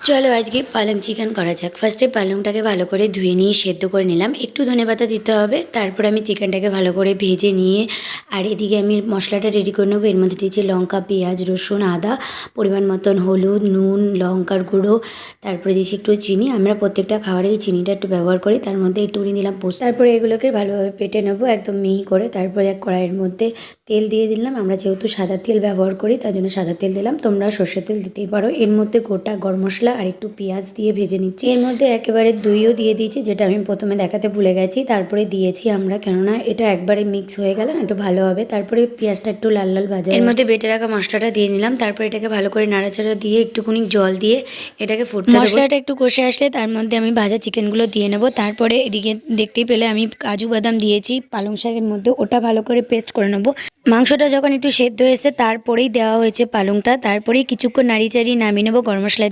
চলো আজকে পালং চিকেন করা যাক। ফার্স্টে পালংটাকে ভালো করে ধুয়ে নিয়ে সেদ্ধ করে নিলাম, একটু ধনেপাতা দিতে হবে। তারপর আমি চিকেনটাকে ভালো করে ভেজে নিয়ে আর এদিকে আমি মশলাটা রেডি করে নেবো। এর মধ্যে দিয়েছি লঙ্কা, পেঁয়াজ, রসুন, আদা, পরিমাণ মতন হলুদ, নুন, লঙ্কার গুঁড়ো, তারপরে দিয়েছি একটু চিনি। আমরা প্রত্যেকটা খাবারে এই চিনিটা একটু ব্যবহার করি, তার মধ্যে একটুখানি দিলাম পোস্ত। তারপরে এগুলোকে ভালোভাবে পেটে নেবো একদম মিহি করে। তারপরে এক কড়াইয়ের মধ্যে তেল দিয়ে দিলাম। আমরা যেহেতু সাদা তেল ব্যবহার করি তার জন্য সাদা তেল দিলাম, তোমরা সর্ষের তেল দিতেই পারো। এর মধ্যে গোটা গরম মশলা আর একটু পেঁয়াজ দিয়ে ভেজে নিচ্ছি। এর মধ্যে একেবারে দইও দিয়ে দিয়েছি, যেটা আমি প্রথমে দেখাতে ভুলে গেছি। তারপরে দিয়েছি আমরা, কেননা এটা একবারে মিক্স হয়ে গেলে না একটু ভালো হবে। তারপরে পেঁয়াজটা একটু লাল লাল ভাজা, এর মধ্যে বেটে রাখা মশলাটা দিয়ে নিলাম। তারপরে এটাকে ভালো করে নাড়াচাড়া দিয়ে একটুখানি জল দিয়ে এটাকে ফুটতে দেবো। মশলাটা একটু কষে আসলে তার মধ্যে আমি ভাজা চিকেনগুলো দিয়ে নেবো। তারপরে এদিকে দেখতেই পেলে আমি কাজু বাদাম দিয়েছি পালং শাকের মধ্যে, ওটা ভালো করে পেস্ট করে নেবো। মাংসটা যখন একটু সেদ্ধ হয়েছে তারপরেই দেওয়া হয়েছে পালংটা, তারপরেই কিছুক্ষণ নাড়িয়ে চাড়িয়ে নামিয়ে নেবো গরম মশলা।